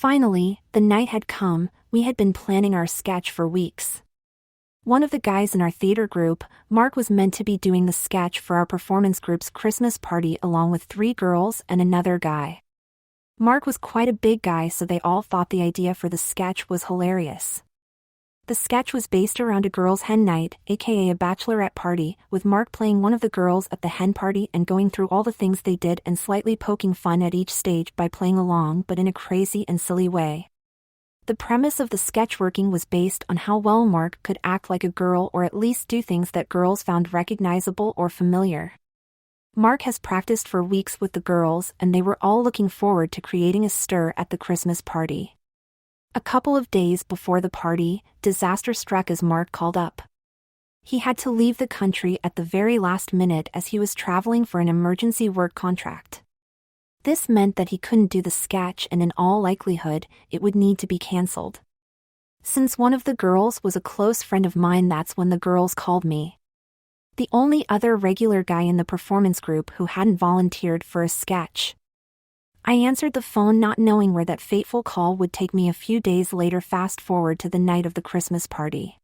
Finally, the night had come. We had been planning our sketch for weeks. One of the guys in our theater group, Mark, was meant to be doing the sketch for our performance group's Christmas party along with 3 girls and another guy. Mark was quite a big guy, so they all thought the idea for the sketch was hilarious. The sketch was based around a girls' hen night, aka a bachelorette party, with Mark playing one of the girls at the hen party and going through all the things they did and slightly poking fun at each stage by playing along, but in a crazy and silly way. The premise of the sketch working was based on how well Mark could act like a girl, or at least do things that girls found recognizable or familiar. Mark has practiced for weeks with the girls, and they were all looking forward to creating a stir at the Christmas party. A couple of days before the party, disaster struck as Mark called up. He had to leave the country at the very last minute as he was traveling for an emergency work contract. This meant that he couldn't do the sketch, and in all likelihood, it would need to be cancelled. Since one of the girls was a close friend of mine, that's when the girls called me. The only other regular guy in the performance group who hadn't volunteered for a sketch. I answered the phone, not knowing where that fateful call would take me. A few days later, fast forward to the night of the Christmas party.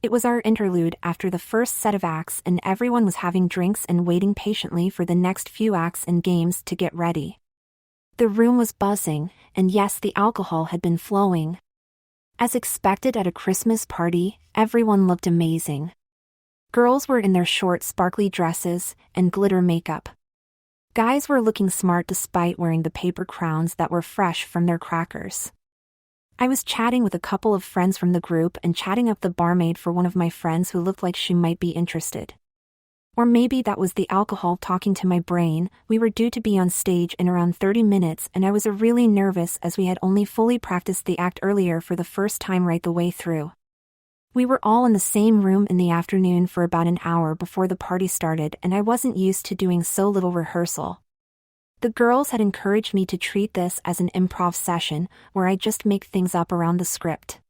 It was our interlude after the first set of acts, and everyone was having drinks and waiting patiently for the next few acts and games to get ready. The room was buzzing, and yes, the alcohol had been flowing. As expected at a Christmas party, everyone looked amazing. Girls were in their short, sparkly dresses and glitter makeup. Guys were looking smart despite wearing the paper crowns that were fresh from their crackers. I was chatting with a couple of friends from the group and chatting up the barmaid for one of my friends who looked like she might be interested. Or maybe that was the alcohol talking to my brain. We were due to be on stage in around 30 minutes, and I was really nervous as we had only fully practiced the act earlier for the first time right the way through. We were all in the same room in the afternoon for about an hour before the party started, and I wasn't used to doing so little rehearsal. The girls had encouraged me to treat this as an improv session, where I just make things up around the script.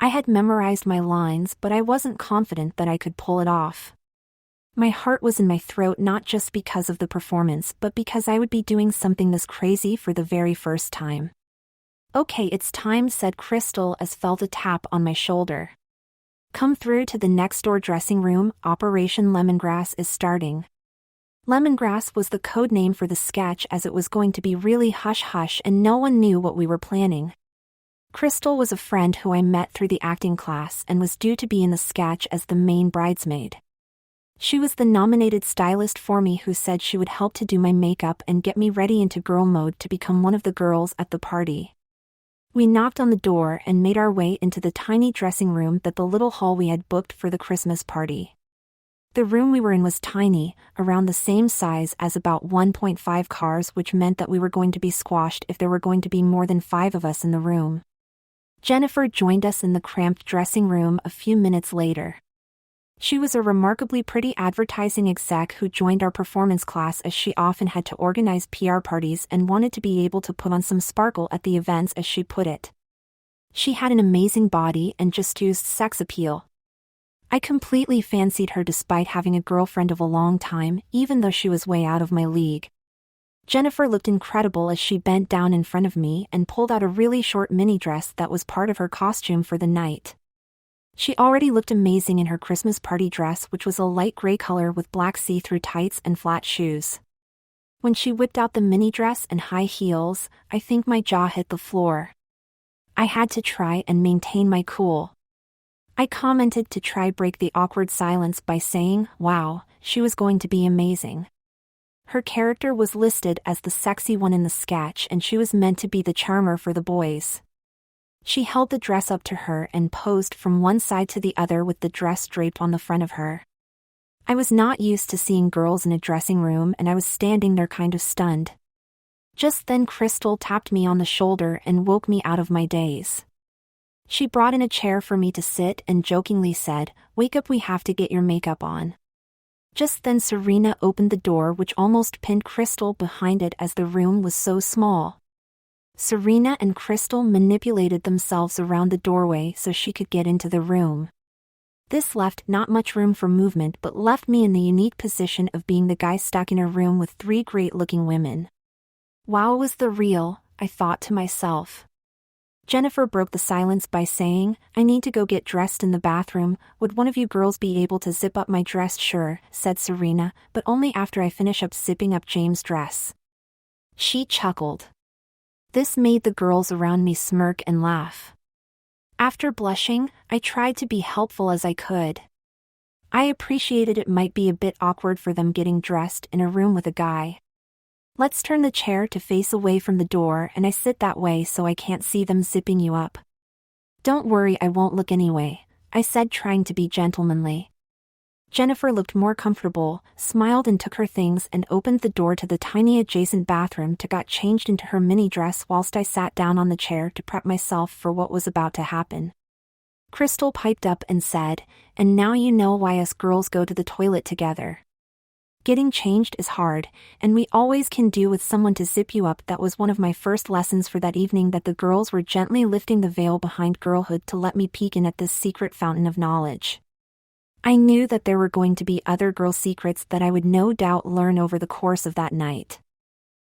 I had memorized my lines, but I wasn't confident that I could pull it off. My heart was in my throat, not just because of the performance, but because I would be doing something this crazy for the very first time. "Okay, it's time," said Crystal as felt a tap on my shoulder. "Come through to the next door dressing room, Operation Lemongrass is starting." Lemongrass was the code name for the sketch, as it was going to be really hush-hush and no one knew what we were planning. Crystal was a friend who I met through the acting class and was due to be in the sketch as the main bridesmaid. She was the nominated stylist for me, who said she would help to do my makeup and get me ready into girl mode to become one of the girls at the party. We knocked on the door and made our way into the tiny dressing room, that the little hall we had booked for the Christmas party. The room we were in was tiny, around the same size as about 1.5 cars, which meant that we were going to be squashed if there were going to be more than 5 of us in the room. Jennifer joined us in the cramped dressing room a few minutes later. She was a remarkably pretty advertising exec who joined our performance class, as she often had to organize PR parties and wanted to be able to put on some sparkle at the events, as she put it. She had an amazing body and just oozed sex appeal. I completely fancied her despite having a girlfriend of a long time, even though she was way out of my league. Jennifer looked incredible as she bent down in front of me and pulled out a really short mini dress that was part of her costume for the night. She already looked amazing in her Christmas party dress, which was a light gray color with black see-through tights and flat shoes. When she whipped out the mini dress and high heels, I think my jaw hit the floor. I had to try and maintain my cool. I commented to try break the awkward silence by saying, "Wow, she was going to be amazing." Her character was listed as the sexy one in the sketch, and she was meant to be the charmer for the boys. She held the dress up to her and posed from one side to the other with the dress draped on the front of her. I was not used to seeing girls in a dressing room, and I was standing there kind of stunned. Just then Crystal tapped me on the shoulder and woke me out of my daze. She brought in a chair for me to sit and jokingly said, "Wake up, we have to get your makeup on." Just then Serena opened the door, which almost pinned Crystal behind it as the room was so small. Serena and Crystal manipulated themselves around the doorway so she could get into the room. This left not much room for movement, but left me in the unique position of being the guy stuck in a room with 3 great-looking women. Wow, was the real, I thought to myself. Jennifer broke the silence by saying, "I need to go get dressed in the bathroom. Would one of you girls be able to zip up my dress?" "Sure," said Serena, "but only after I finish up zipping up James' dress." She chuckled. This made the girls around me smirk and laugh. After blushing, I tried to be helpful as I could. I appreciated it might be a bit awkward for them getting dressed in a room with a guy. "Let's turn the chair to face away from the door and I sit that way so I can't see them zipping you up." "Don't worry, I won't look anyway," I said, trying to be gentlemanly. Jennifer looked more comfortable, smiled and took her things and opened the door to the tiny adjacent bathroom to get changed into her mini dress whilst I sat down on the chair to prep myself for what was about to happen. Crystal piped up and said, "And now you know why us girls go to the toilet together. Getting changed is hard, and we always can do with someone to zip you up." That was one of my first lessons for that evening, that the girls were gently lifting the veil behind girlhood to let me peek in at this secret fountain of knowledge. I knew that there were going to be other girl secrets that I would no doubt learn over the course of that night.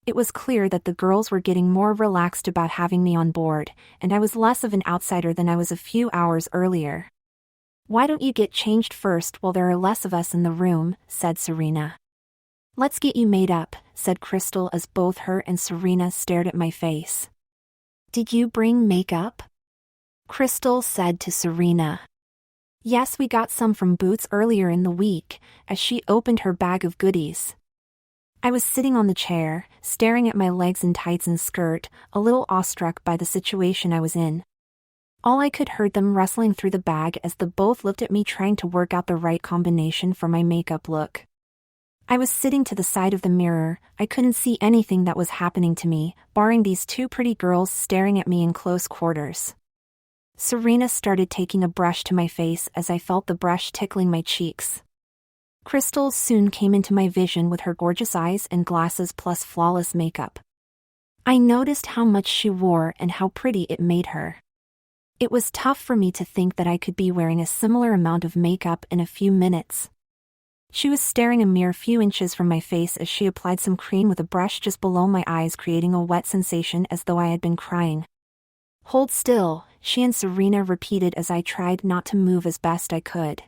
It was clear that the girls were getting more relaxed about having me on board, and I was less of an outsider than I was a few hours earlier. "Why don't you get changed first while there are less of us in the room?" said Serena. "Let's get you made up," said Crystal as both her and Serena stared at my face. "Did you bring makeup?" Crystal said to Serena. "Yes, we got some from Boots earlier in the week," as she opened her bag of goodies. I was sitting on the chair, staring at my legs in tights and skirt, a little awestruck by the situation I was in. All I could heard them rustling through the bag as the both looked at me, trying to work out the right combination for my makeup look. I was sitting to the side of the mirror. I couldn't see anything that was happening to me, barring these two pretty girls staring at me in close quarters. Serena started taking a brush to my face as I felt the brush tickling my cheeks. Crystal soon came into my vision with her gorgeous eyes and glasses plus flawless makeup. I noticed how much she wore and how pretty it made her. It was tough for me to think that I could be wearing a similar amount of makeup in a few minutes. She was staring a mere few inches from my face as she applied some cream with a brush just below my eyes, creating a wet sensation as though I had been crying. "Hold still," she and Serena repeated as I tried not to move as best I could.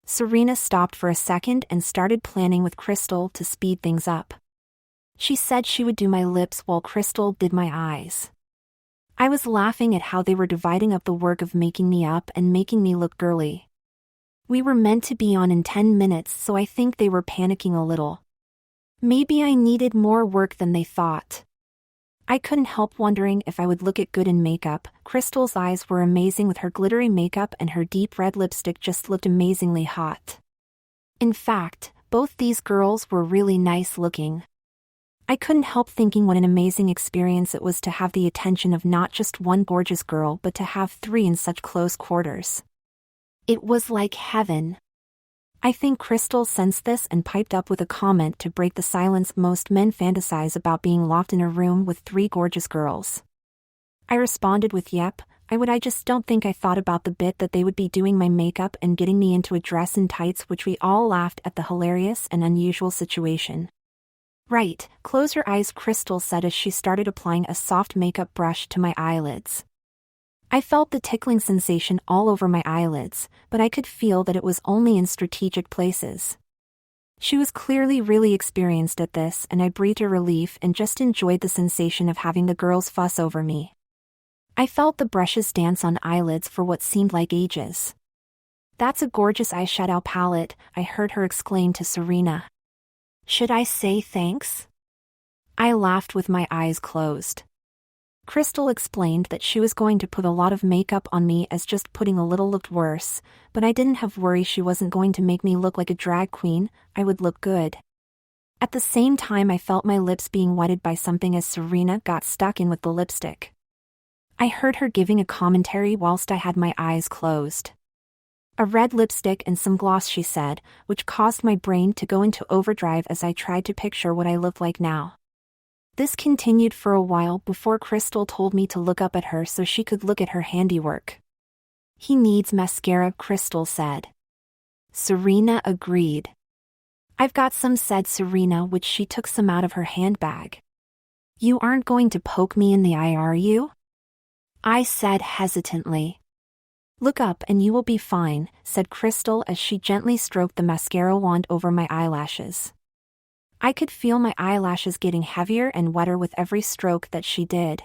Serena stopped for a second and started planning with Crystal to speed things up. She said she would do my lips while Crystal did my eyes. I was laughing at how they were dividing up the work of making me up and making me look girly. We were meant to be on in 10 minutes, so I think they were panicking a little. Maybe I needed more work than they thought. I couldn't help wondering if I would look it good in makeup. Crystal's eyes were amazing with her glittery makeup, and her deep red lipstick just looked amazingly hot. In fact, both these girls were really nice looking. I couldn't help thinking what an amazing experience it was to have the attention of not just one gorgeous girl but to have three in such close quarters. It was like heaven. I think Crystal sensed this and piped up with a comment to break the silence. Most men fantasize about being locked in a room with three gorgeous girls. I responded with, "Yep, I would. I just don't think I thought about the bit that they would be doing my makeup and getting me into a dress and tights," which we all laughed at the hilarious and unusual situation. "Right, close your eyes," Crystal said as she started applying a soft makeup brush to my eyelids. I felt the tickling sensation all over my eyelids, but I could feel that it was only in strategic places. She was clearly really experienced at this, and I breathed a relief and just enjoyed the sensation of having the girls fuss over me. I felt the brushes dance on eyelids for what seemed like ages. "That's a gorgeous eyeshadow palette," I heard her exclaim to Serena. "Should I say thanks?" I laughed with my eyes closed. Crystal explained that she was going to put a lot of makeup on me, as just putting a little looked worse, but I didn't have worry. She wasn't going to make me look like a drag queen. I would look good. At the same time, I felt my lips being wetted by something as Serena got stuck in with the lipstick. I heard her giving a commentary whilst I had my eyes closed. "A red lipstick and some gloss," she said, which caused my brain to go into overdrive as I tried to picture what I looked like now. This continued for a while before Crystal told me to look up at her so she could look at her handiwork. "He needs mascara," Crystal said. Serena agreed. "I've got some," said Serena, which she took some out of her handbag. "You aren't going to poke me in the eye, are you?" I said hesitantly. Look up and you will be fine, said Crystal as she gently stroked the mascara wand over my eyelashes. I could feel my eyelashes getting heavier and wetter with every stroke that she did.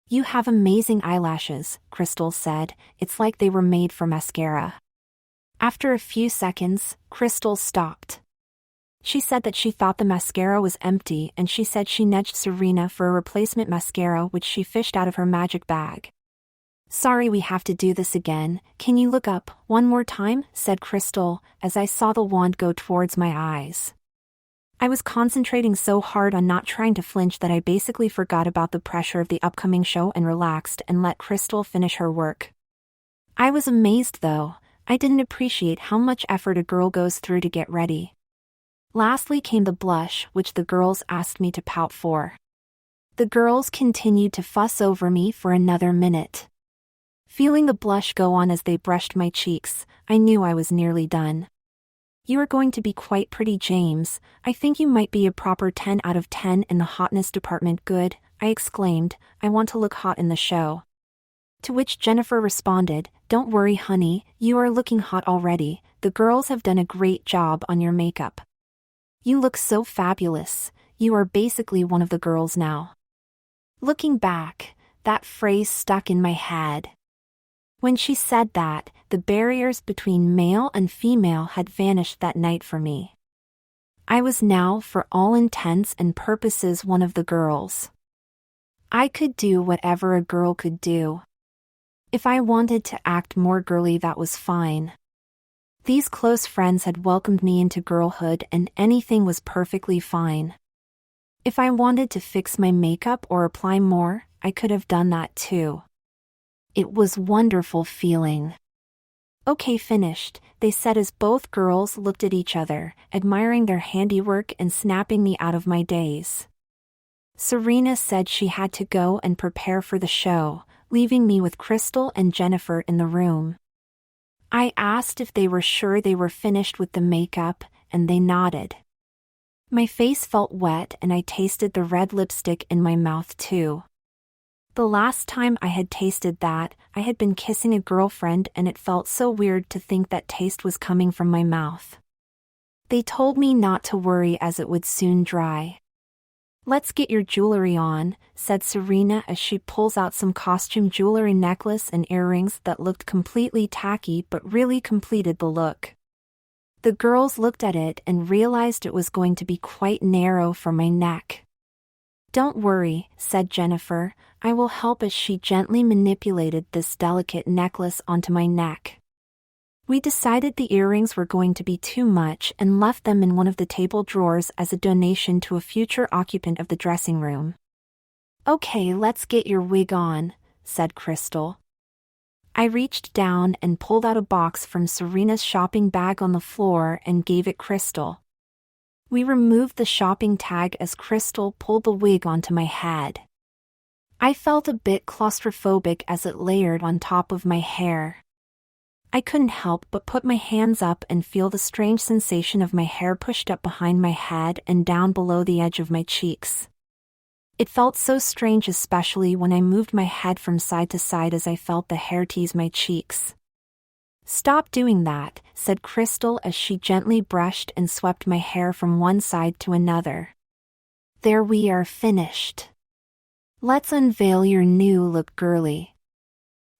You have amazing eyelashes, Crystal said. It's like they were made for mascara. After a few seconds, Crystal stopped. She said that she thought the mascara was empty and she said she nudged Serena for a replacement mascara which she fished out of her magic bag. Sorry, we have to do this again. Can you look up one more time? Said Crystal, as I saw the wand go towards my eyes. I was concentrating so hard on not trying to flinch that I basically forgot about the pressure of the upcoming show and relaxed and let Crystal finish her work. I was amazed though. I didn't appreciate how much effort a girl goes through to get ready. Lastly came the blush, which the girls asked me to pout for. The girls continued to fuss over me for another minute. Feeling the blush go on as they brushed my cheeks, I knew I was nearly done. You are going to be quite pretty, James. I think you might be a proper 10 out of 10 in the hotness department. Good, I exclaimed. I want to look hot in the show. To which Jennifer responded, Don't worry, honey, you are looking hot already. The girls have done a great job on your makeup. You look so fabulous. You are basically one of the girls now. Looking back, that phrase stuck in my head. When she said that, the barriers between male and female had vanished that night for me. I was now, for all intents and purposes, one of the girls. I could do whatever a girl could do. If I wanted to act more girly, that was fine. These close friends had welcomed me into girlhood and anything was perfectly fine. If I wanted to fix my makeup or apply more, I could have done that too. It was wonderful feeling. Okay, finished, they said as both girls looked at each other, admiring their handiwork and snapping me out of my daze. Serena said she had to go and prepare for the show, leaving me with Crystal and Jennifer in the room. I asked if they were sure they were finished with the makeup, and they nodded. My face felt wet and I tasted the red lipstick in my mouth too. The last time I had tasted that, I had been kissing a girlfriend and it felt so weird to think that taste was coming from my mouth. They told me not to worry as it would soon dry. Let's get your jewelry on, said Serena as she pulls out some costume jewelry, necklace and earrings that looked completely tacky but really completed the look. The girls looked at it and realized it was going to be quite narrow for my neck. Don't worry, said Jennifer, I will help, as she gently manipulated this delicate necklace onto my neck. We decided the earrings were going to be too much and left them in one of the table drawers as a donation to a future occupant of the dressing room. Okay, let's get your wig on, said Crystal. I reached down and pulled out a box from Serena's shopping bag on the floor and gave it Crystal. We removed the shopping tag as Crystal pulled the wig onto my head. I felt a bit claustrophobic as it layered on top of my hair. I couldn't help but put my hands up and feel the strange sensation of my hair pushed up behind my head and down below the edge of my cheeks. It felt so strange, especially when I moved my head from side to side as I felt the hair tease my cheeks. Stop doing that, said Crystal as she gently brushed and swept my hair from one side to another. There, we are finished. Let's unveil your new look, girly.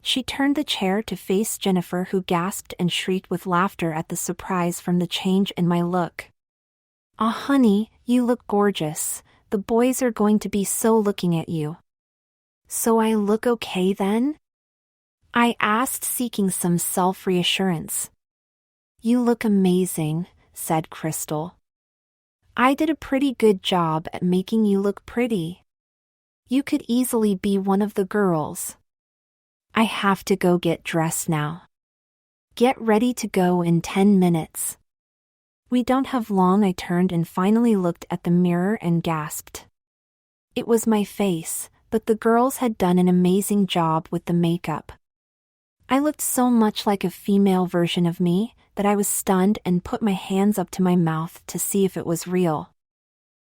She turned the chair to face Jennifer, who gasped and shrieked with laughter at the surprise from the change in my look. Ah, honey, you look gorgeous. The boys are going to be so looking at you. So I look okay then? I asked, seeking some self-reassurance. You look amazing, said Crystal. I did a pretty good job at making you look pretty. You could easily be one of the girls. I have to go get dressed now. Get ready to go in 10 minutes. We don't have long. I turned and finally looked at the mirror and gasped. It was my face, but the girls had done an amazing job with the makeup. I looked so much like a female version of me that I was stunned and put my hands up to my mouth to see if it was real.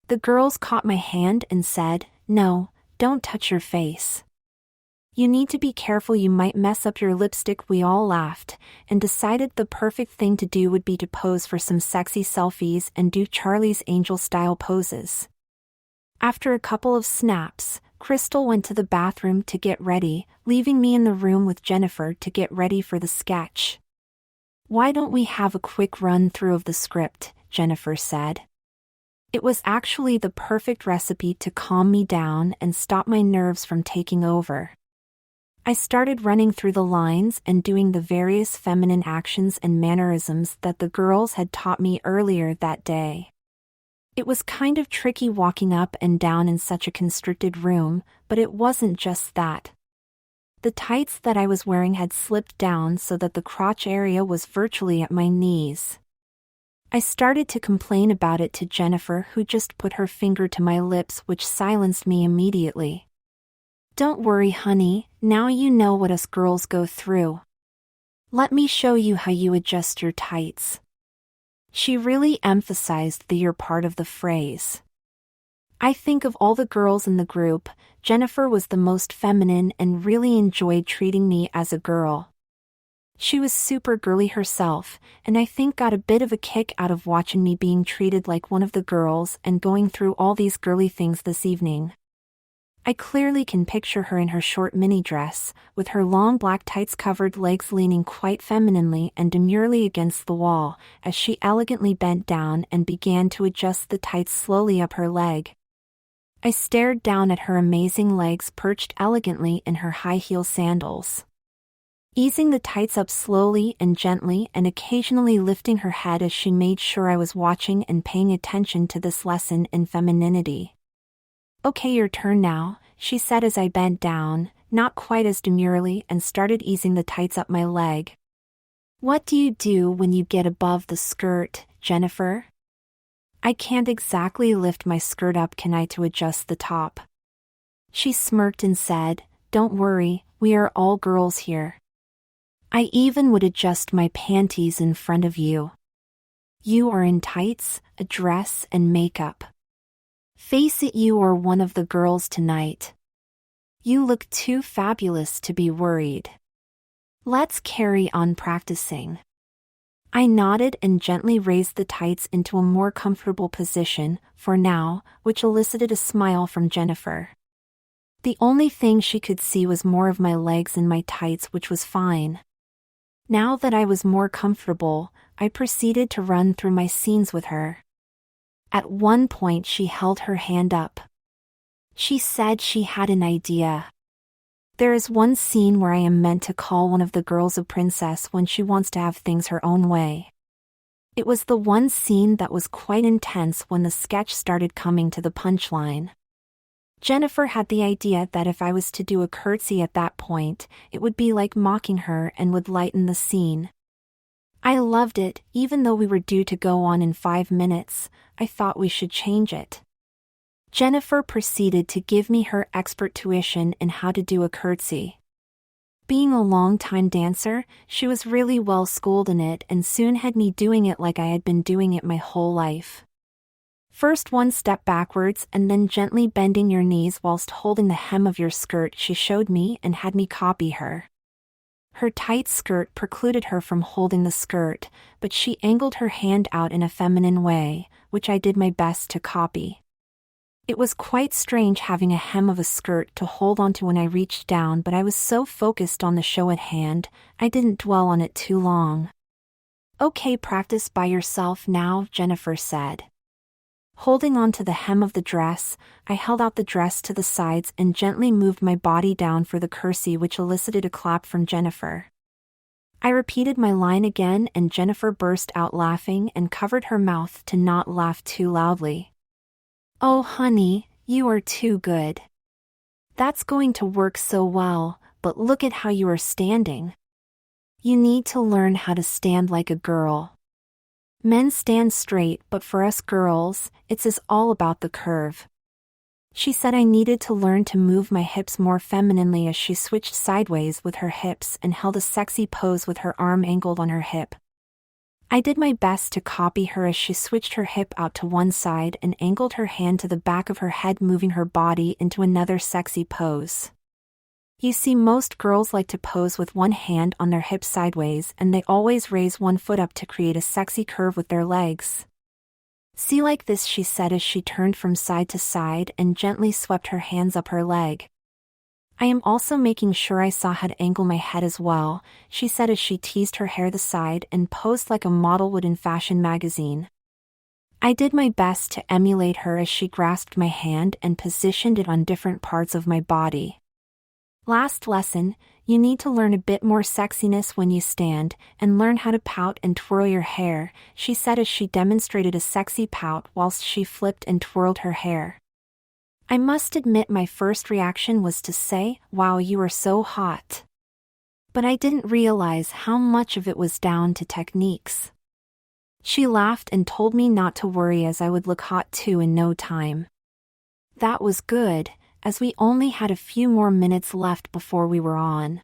The girls caught my hand and said, "No, don't touch your face. You need to be careful, you might mess up your lipstick." We all laughed, and decided the perfect thing to do would be to pose for some sexy selfies and do Charlie's Angel-style poses. After a couple of snaps, Crystal went to the bathroom to get ready, leaving me in the room with Jennifer to get ready for the sketch. "Why don't we have a quick run-through of the script?" Jennifer said. It was actually the perfect recipe to calm me down and stop my nerves from taking over. I started running through the lines and doing the various feminine actions and mannerisms that the girls had taught me earlier that day. It was kind of tricky walking up and down in such a constricted room, but it wasn't just that. The tights that I was wearing had slipped down so that the crotch area was virtually at my knees. I started to complain about it to Jennifer, who just put her finger to my lips, which silenced me immediately. "Don't worry, honey, now you know what us girls go through. Let me show you how you adjust your tights." She really emphasized the "your" part of the phrase. I think of all the girls in the group, Jennifer was the most feminine and really enjoyed treating me as a girl. She was super girly herself, and I think got a bit of a kick out of watching me being treated like one of the girls and going through all these girly things this evening. I clearly can picture her in her short mini dress, with her long black tights-covered legs leaning quite femininely and demurely against the wall, as she elegantly bent down and began to adjust the tights slowly up her leg. I stared down at her amazing legs perched elegantly in her high-heel sandals. Easing the tights up slowly and gently and occasionally lifting her head as she made sure I was watching and paying attention to this lesson in femininity. "Okay, your turn now," she said as I bent down, not quite as demurely, and started easing the tights up my leg. "What do you do when you get above the skirt, Jennifer?" "I can't exactly lift my skirt up, can I, to adjust the top?" She smirked and said, "Don't worry, we are all girls here. I even would adjust my panties in front of you. You are in tights, a dress, and makeup. Face it, you are one of the girls tonight. You look too fabulous to be worried. Let's carry on practicing." I nodded and gently raised the tights into a more comfortable position, for now, which elicited a smile from Jennifer. The only thing she could see was more of my legs in my tights, which was fine. Now that I was more comfortable, I proceeded to run through my scenes with her. At one point she held her hand up. She said she had an idea. There is one scene where I am meant to call one of the girls a princess when she wants to have things her own way. It was the one scene that was quite intense when the sketch started coming to the punchline. Jennifer had the idea that if I was to do a curtsy at that point, it would be like mocking her and would lighten the scene. I loved it, even though we were due to go on in 5 minutes, I thought we should change it. Jennifer proceeded to give me her expert tuition in how to do a curtsy. Being a long-time dancer, she was really well schooled in it and soon had me doing it like I had been doing it my whole life. First 1 step backwards and then gently bending your knees whilst holding the hem of your skirt, she showed me and had me copy her. Her tight skirt precluded her from holding the skirt, but she angled her hand out in a feminine way, which I did my best to copy. It was quite strange having a hem of a skirt to hold onto when I reached down, but I was so focused on the show at hand, I didn't dwell on it too long. "Okay, practice by yourself now," Jennifer said. Holding on to the hem of the dress, I held out the dress to the sides and gently moved my body down for the curtsy, which elicited a clap from Jennifer. I repeated my line again and Jennifer burst out laughing and covered her mouth to not laugh too loudly. "Oh honey, you are too good. That's going to work so well, but look at how you are standing. You need to learn how to stand like a girl. Men stand straight, but for us girls, it's all about the curve." She said I needed to learn to move my hips more femininely as she switched sideways with her hips and held a sexy pose with her arm angled on her hip. I did my best to copy her as she switched her hip out to one side and angled her hand to the back of her head, moving her body into another sexy pose. You see, most girls like to pose with one hand on their hips sideways, and they always raise one foot up to create a sexy curve with their legs. See, like this, she said as she turned from side to side and gently swept her hands up her leg. I am also making sure I saw how to angle my head as well, she said as she teased her hair to the side and posed like a model would in fashion magazine. I did my best to emulate her as she grasped my hand and positioned it on different parts of my body. Last lesson, you need to learn a bit more sexiness when you stand, and learn how to pout and twirl your hair, she said as she demonstrated a sexy pout whilst she flipped and twirled her hair. I must admit my first reaction was to say, "Wow, you are so hot." But I didn't realize how much of it was down to techniques. She laughed and told me not to worry as I would look hot too in no time. That was good, as we only had a few more minutes left before we were on.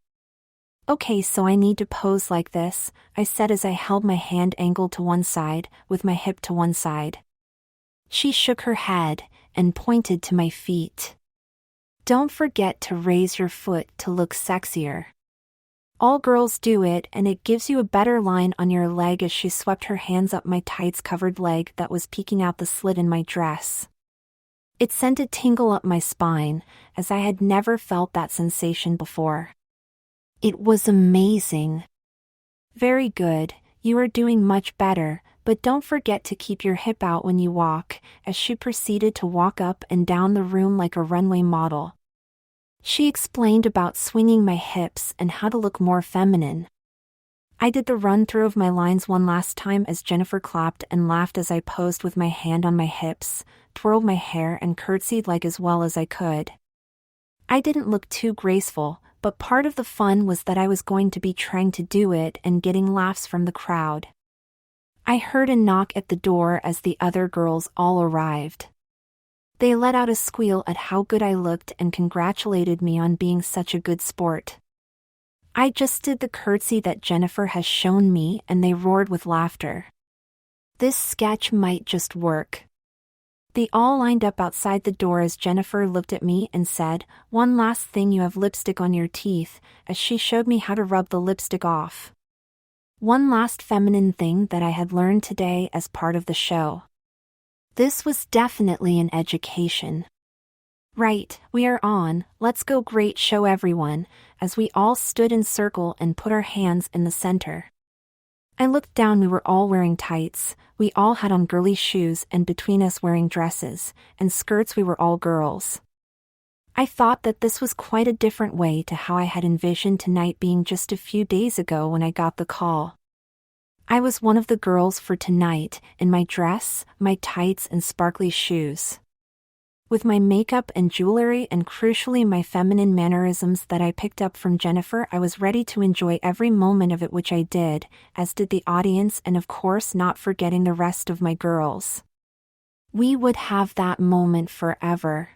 Okay, so I need to pose like this, I said as I held my hand angled to one side, with my hip to one side. She shook her head and pointed to my feet. Don't forget to raise your foot to look sexier. All girls do it, and it gives you a better line on your leg as she swept her hands up my tights-covered leg that was peeking out the slit in my dress. It sent a tingle up my spine, as I had never felt that sensation before. It was amazing. Very good, you are doing much better, but don't forget to keep your hip out when you walk, as she proceeded to walk up and down the room like a runway model. She explained about swinging my hips and how to look more feminine. I did the run-through of my lines one last time as Jennifer clapped and laughed as I posed with my hand on my hips, twirled my hair and curtsied like as well as I could. I didn't look too graceful, but part of the fun was that I was going to be trying to do it and getting laughs from the crowd. I heard a knock at the door as the other girls all arrived. They let out a squeal at how good I looked and congratulated me on being such a good sport. I just did the curtsy that Jennifer has shown me and they roared with laughter. This sketch might just work. They all lined up outside the door as Jennifer looked at me and said, "One last thing, you have lipstick on your teeth," as she showed me how to rub the lipstick off. One last feminine thing that I had learned today as part of the show. This was definitely an education. Right, we are on, let's go, great show everyone, as we all stood in circle and put our hands in the center. I looked down, we were all wearing tights, we all had on girly shoes and between us wearing dresses and skirts, we were all girls. I thought that this was quite a different way to how I had envisioned tonight being just a few days ago when I got the call. I was one of the girls for tonight, in my dress, my tights and sparkly shoes. With my makeup and jewelry and crucially my feminine mannerisms that I picked up from Jennifer, I was ready to enjoy every moment of it, which I did, as did the audience and of course not forgetting the rest of my girls. We would have that moment forever.